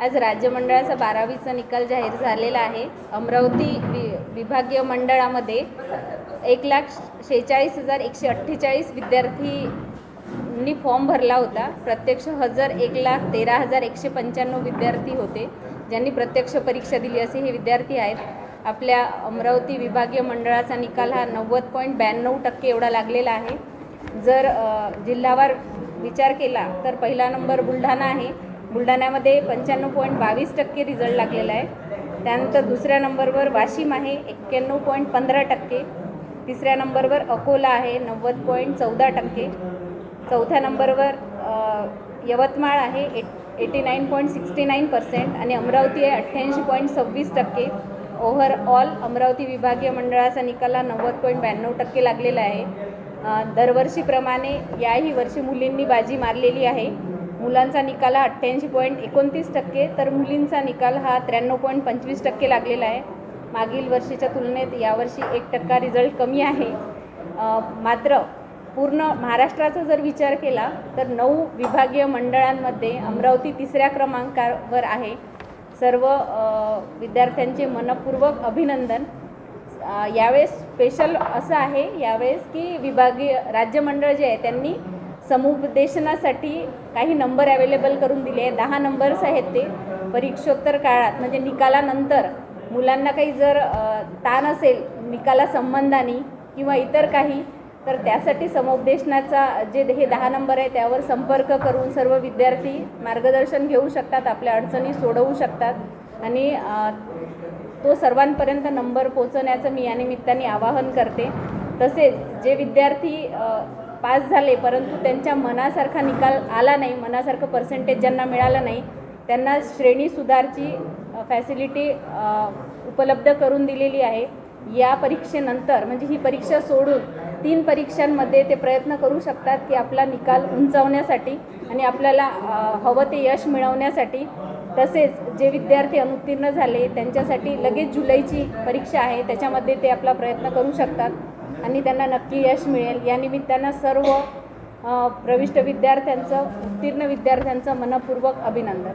आज राज्य मंडळाचा 12वीचा निकाल जाहीर झालेला आहे। अमरावती विभागीय मंडळामध्ये 1,46,148 विद्यार्थ्यांनी फॉर्म भरला होता। प्रत्यक्ष हजर 1,13,195 विद्यार्थी होते, ज्यांनी प्रत्यक्ष परीक्षा दिली असे हे विद्यार्थी आहेत। आपल्या अमरावती विभागीय मंडळाचा निकाल हा 90.92% एवढा लागलेला आहे। जर जिल्हावार विचार केला तर पहिला नंबर बुलढाणा आहे। बुलढाण्यामध्ये 95.22% रिझल्ट लागलेला आहे। त्यानंतर दुसऱ्या नंबरवर वाशिम आहे 91.15%। तिसऱ्या नंबरवर अकोला आहे 90.14%। चौथ्या नंबरवर यवतमाळ आहे 89.69% आणि अमरावती आहे 88.26%। ओव्हरऑल अमरावती विभागीय मंडळाचा निकाल 90.92% लागलेला आहे। दरवर्षीप्रमाणे याही वर्षी मुलींनी बाजी मारलेली आहे। मुलांचा निकाल हा 88.29%, तर मुलींचा निकाल हा 93.25% लागलेला आहे। मागील वर्षीच्या तुलनेत यावर्षी 1% रिझल्ट कमी आहे। मात्र पूर्ण महाराष्ट्राचा जर विचार केला तर 9 विभागीय मंडळांमध्ये अमरावती 3ऱ्या क्रमांकावर आहे। सर्व विद्यार्थ्यांचे मनपूर्वक अभिनंदन। यावेळेस स्पेशल असं आहे यावेळेस की विभागीय राज्य मंडळ जे आहे त्यांनी समुपदेशनासाठी काही नंबर अवेलेबल करून दिले आहे। 10 नंबर्स आहेत ते परीक्षोत्तर काळात म्हणजे निकालानंतर मुलांना काही जर ताण असेल निकाला संबंधाने किंवा इतर काही, तर त्यासाठी समुपदेशनाचा जे हे 10 नंबर आहे त्यावर संपर्क करून सर्व विद्यार्थी मार्गदर्शन घेऊ शकतात, आपल्या अडचणी सोडवू शकतात आणि तो सर्वांपर्यंत नंबर पोहोचवण्याचं मी या निमित्ताने आवाहन करते। तसेच जे विद्यार्थी पास झाले परंतु त्यांच्या मनासारखा निकाल आला नाही, मनासारखं पर्सेंटेज ज्यांना मिळालं नाही, त्यांना श्रेणी सुधारची फॅसिलिटी उपलब्ध करून दिलेली आहे। या परीक्षेनंतर म्हणजे ही परीक्षा सोडून 3 परीक्षांमध्ये ते प्रयत्न करू शकतात की आपला निकाल उंचावण्यासाठी आणि आपल्याला हवं ते यश मिळवण्यासाठी। तसेच जे विद्यार्थी अनुत्तीर्ण झाले त्यांच्यासाठी लगेच जुलैची परीक्षा आहे, त्याच्यामध्ये ते आपला प्रयत्न करू शकतात आणि त्यांना नक्की यश मिळेल। या निमित्तानं सर्व प्रविष्ट विद्यार्थ्यांचं, उत्तीर्ण विद्यार्थ्यांचं मनपूर्वक अभिनंदन।